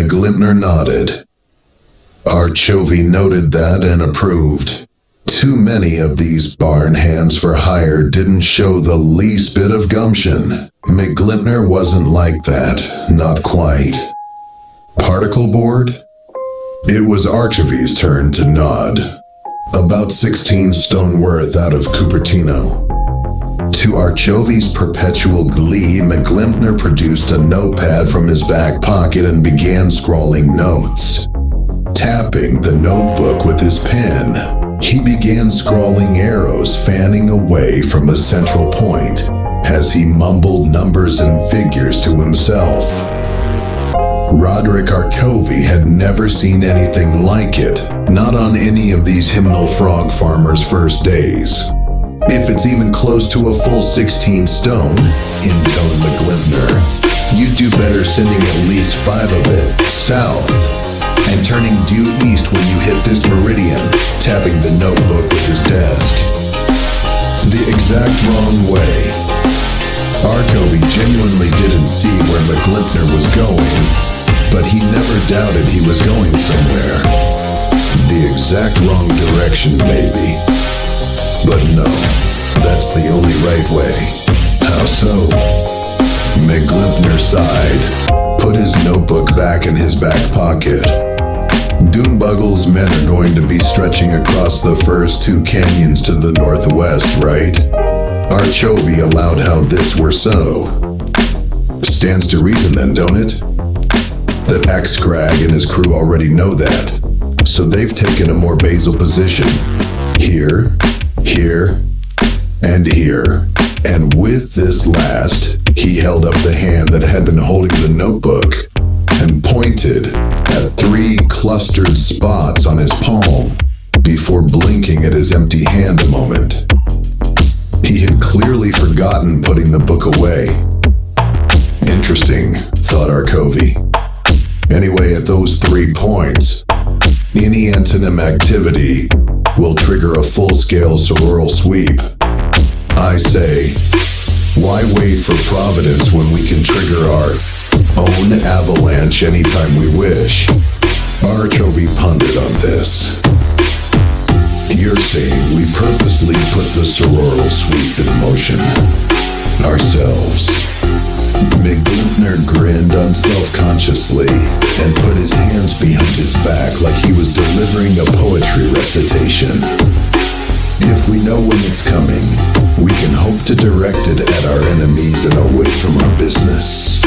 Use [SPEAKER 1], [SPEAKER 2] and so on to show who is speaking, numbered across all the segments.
[SPEAKER 1] McGlimpner nodded. Archovie noted that and approved. Too many of these barn hands for hire didn't show the least bit of gumption. McGlimpner wasn't like that, not quite. Particle board? It was Archovie's turn to nod. About 16 stone worth out of Cupertino. To Archovie's perpetual glee, McGlimpner produced a notepad from his back pocket and began scrawling notes. Tapping the notebook with his pen, he began scrawling arrows fanning away from a central point as he mumbled numbers and figures to himself. Roderick Archovie had never seen anything like it, not on any of these hymnal frog farmers' first days. If it's even close to a full 16 stone, intoned McGlimpner, you'd do better sending at least 5 of it south and turning due east when you hit this meridian, tapping the notebook with his desk. The exact wrong way. Archovie genuinely didn't see where McGlimpner was going, but he never doubted he was going somewhere. The exact wrong direction, maybe. But no, that's the only right way. How so? McGlimpner sighed, put his notebook back in his back pocket. Doombuggle's men are going to be stretching across the first 2 canyons to the northwest, right? Archovie allowed how this were so. Stands to reason then, don't it? That X-Scrag and his crew already know that, so they've taken a more basal position. Here, here, and here. And with this last, he held up the hand that had been holding the notebook and pointed at 3 clustered spots on his palm before blinking at his empty hand a moment. He had clearly forgotten putting the book away. Interesting, thought Archovie. Anyway, at those 3 points, any antonym activity will trigger a full-scale Sororal sweep. I say, why wait for Providence when we can trigger our own avalanche anytime we wish? Archovie pondered on this. You're saying we purposely put the Sororal sweep in motion ourselves. McGlimpner grinned unself-consciously and put his hands behind his back like he was delivering a poetry recitation. If we know when it's coming, we can hope to direct it at our enemies and away from our business.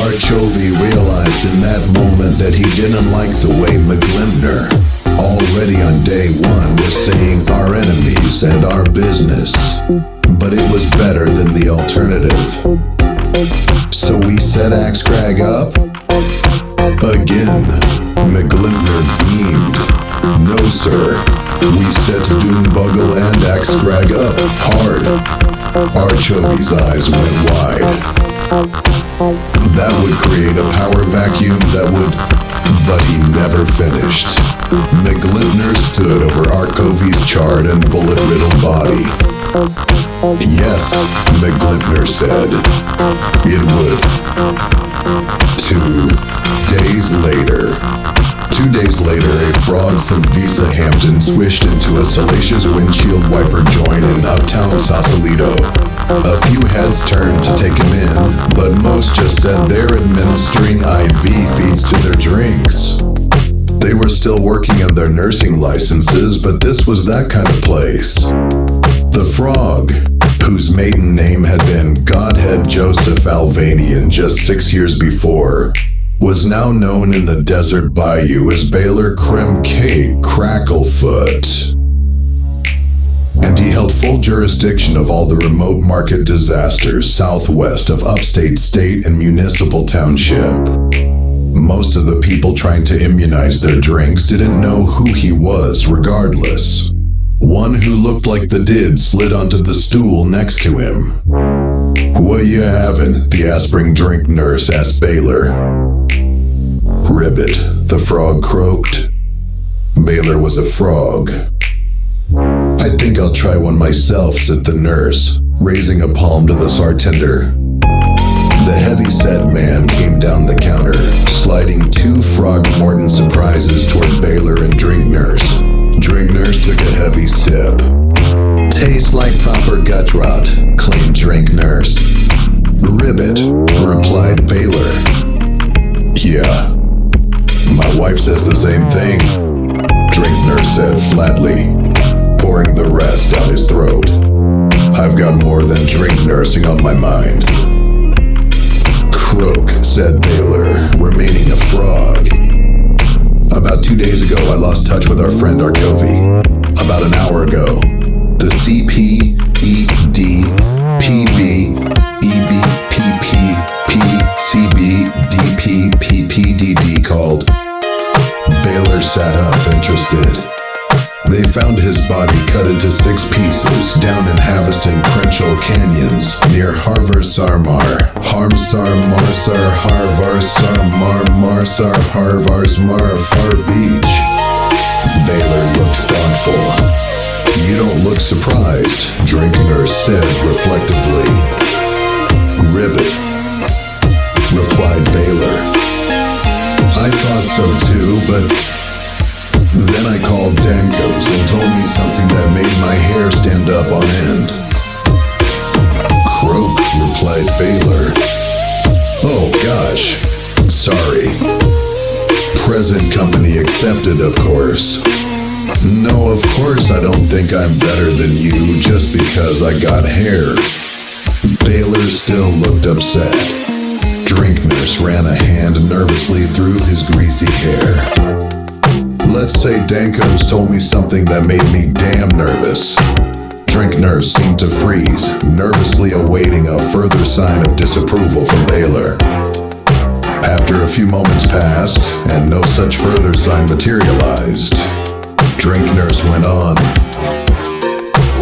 [SPEAKER 1] Archovie realized in that moment that he didn't like the way McGlimpner, already on day 1, was saying our enemies and our business. But it was better than the alternative. So we set X-Scrag up? Again, McGlimpner beamed. No, sir. We set Doombuggle and X-Scrag up hard. Archovie's eyes went wide. That would create a power vacuum that would... But he never finished. McGlimpner stood over Archovie's charred and bullet-riddled body. Yes, McGlimpner said. It would. 2 days later. 2 days later, a frog from Visa Hampton swished into a salacious windshield wiper joint in uptown Sausalito. A few heads turned to take him in, but most just said they're administering IV feeds to their drinks. They were still working on their nursing licenses, but this was that kind of place. The frog, whose maiden name had been Godhead Joseph Alvanian just 6 years before, was now known in the desert bayou as Baylor Kremcake Cracklefoot. And he held full jurisdiction of all the remote market disasters southwest of upstate state and municipal township. Most of the people trying to immunize their drinks didn't know who he was regardless. One who looked like the did slid onto the stool next to him. "What you having?" the aspirin drink nurse asked Baylor. "Ribbit," the frog croaked. Baylor was a frog. "I think I'll try one myself," said the nurse, raising a palm to the bartender. The heavy-set man came said Baylor, remaining a frog. About 2 days ago, I lost touch with our friend Archovie. About an hour ago, the CP, ED, PB, EB, PP, PCB, DP, PPDD called. Baylor sat up, interested. They found his body cut into 6 pieces down in Haviston Crenshaw Canyons near Harvar-Sarmar. Harmsar Marsar Harvar-Sar Marsar Harvar-Smar Far Beach. Baylor looked thoughtful. You don't look surprised, Drinkner said reflectively. Ribbit, replied Baylor. I thought so too, but then I called Dankos and told me something that made my hair stand up on end. Croak, replied Baylor. Oh gosh, sorry. Present company accepted, of course. No, of course I don't think I'm better than you just because I got hair. Baylor still looked upset. Drinkners ran a hand nervously through his greasy hair. Let's say Dankos told me something that made me damn nervous. Drinkners seemed to freeze, nervously awaiting a further sign of disapproval from Baylor. After a few moments passed, and no such further sign materialized, Drinkners went on.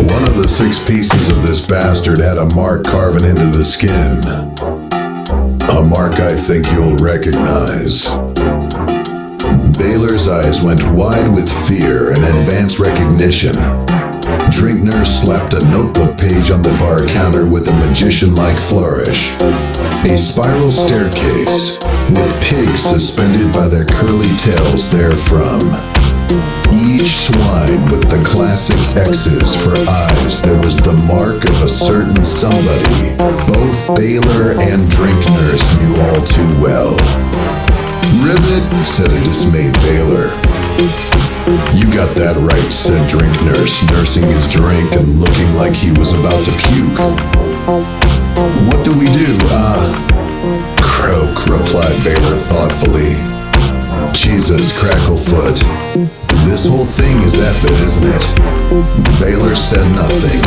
[SPEAKER 1] One of the 6 pieces of this bastard had a mark carven into the skin. A mark I think you'll recognize. Baylor's eyes went wide with fear and advanced recognition. Drinkner slapped a notebook page on the bar counter with a magician-like flourish. A spiral staircase, with pigs suspended by their curly tails therefrom. Each swine with the classic X's for eyes. There was the mark of a certain somebody. Both Baylor and Drinkners knew all too well. Ribbit, said a dismayed Baylor. You got that right, said Drinkners, nursing his drink and looking like he was about to puke. What do we do? Croak, replied Baylor thoughtfully. Jesus, Cracklefoot. This whole thing is effing, isn't it? Baylor said nothing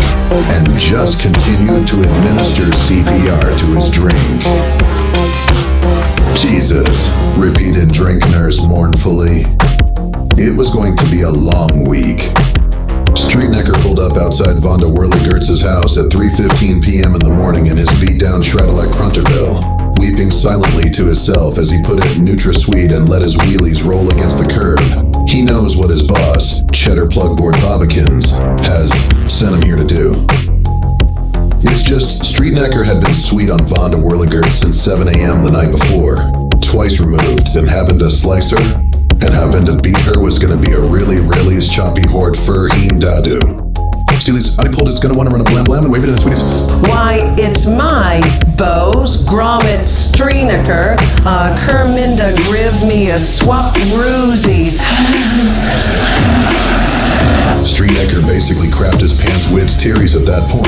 [SPEAKER 1] and just continued to administer CPR to his drink. Jesus, repeated Drinkners mournfully. It was going to be a long week. Streetnecker pulled up outside Vonda Whirligertz's house at 3:15 p.m. in the morning in his beat-down Shredalec Crunterville, weeping silently to himself as he put it in NutraSweet and let his wheelies roll against the curb. He knows what his boss, Cheddar Plugboard Bobbikins, has sent him here to do. It's just, Streetnecker had been sweet on Vonda Whirligertz since 7 a.m. the night before, twice removed, and having to slice her, and having to beat her was gonna be a really choppy horde fur heen dadu. Steely's Audipult is gonna wanna run a blam blam and wave it at his sweeties.
[SPEAKER 2] Why, it's my bows, Gromit Streetnecker, Kerminda Griv me a swap roozies.
[SPEAKER 1] Streetnecker basically crapped his pants wid's tearies at that point,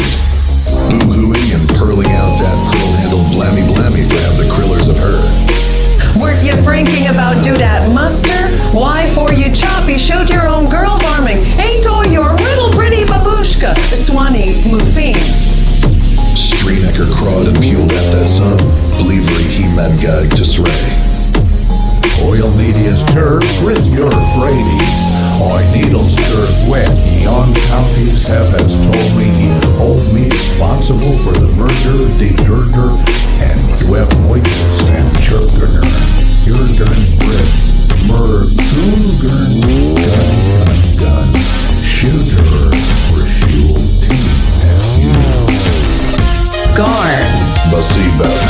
[SPEAKER 1] boo-hooing and purling out that pearl-handled blammy for have the krillers of her.
[SPEAKER 2] Weren't you freaking about do that muster? Why for you choppy shoot your own girl farming? Ain't all your little pretty babushka, Swanee Muffin.
[SPEAKER 1] Streetnecker crawled and peeled at that son, believery he medgag to sray.
[SPEAKER 3] Oil media's turf with your fraidies. Oi needles turf wet. Yon counties have as told me he hold me responsible for the murder, de-durder, and dweb moitus and chirpgerner. Your dern brit, mur, goon, gun, shooter, for shul, team, and you.
[SPEAKER 2] Garn.
[SPEAKER 1] Busty bout.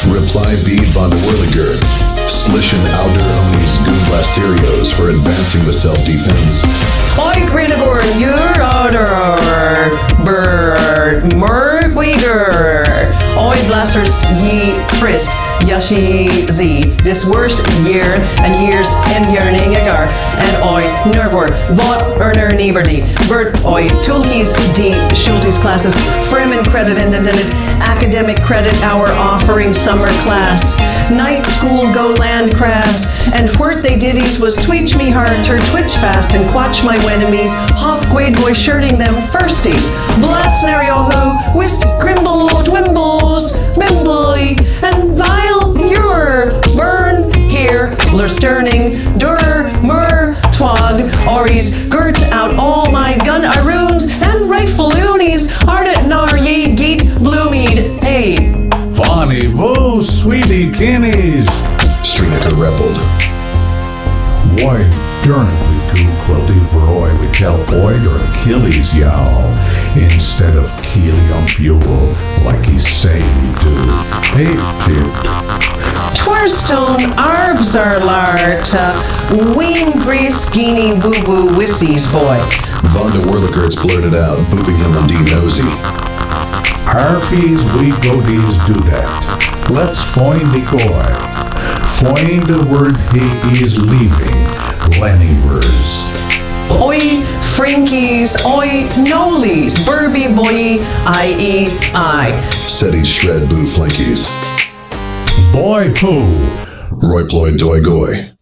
[SPEAKER 1] Reply bead Vonda Whirligertz, slishin Alder Oni's Goonblasterios for advancing the self-defense.
[SPEAKER 2] Oi Grinagor, you're outer bird, Mergweger. Oi Blasters ye Frist, Yashi Z. This worst year and years en yearning agar. And oi, nervor, vot earner nieberdy. Bert oi, tulkis D. Schultes classes. Fremen credit and academic credit hour offering summer class. Night school go land crabs. And whirt they diddies was twitch me hard, tur twitch fast and quatch my wenemies. Hoff Gwade boy shirting them firsties. Blasnario who, whist grimble dwimbles, bimbley, and vile your burn here, lursterning, dur, mur, twag, ories, girt out all my gun aroons and rifle loonies, ardent nar ye geet bloomied, hey.
[SPEAKER 3] Bonnie Boo, sweetie kinnies.
[SPEAKER 1] Strinica repelled.
[SPEAKER 3] Why darn we goo quilty for oi we tell oi or Achilles yow instead of Kelium Buell like he say he do. Hey, dude.
[SPEAKER 2] Twerstone arbs are lart, ween grease geenie woo woo wissies boy.
[SPEAKER 1] Vonda Whirligerts blurted out, booping him on D nosy.
[SPEAKER 3] Harfies we go these do that. Let's find the guy. Find the word he is leaving. Lennywers.
[SPEAKER 2] Oi, Frankies, oi, Nolies, Burby boy, I.E. I.
[SPEAKER 1] Said he shred boo flinkies.
[SPEAKER 3] Boy who?
[SPEAKER 1] Roy ploy doy goy.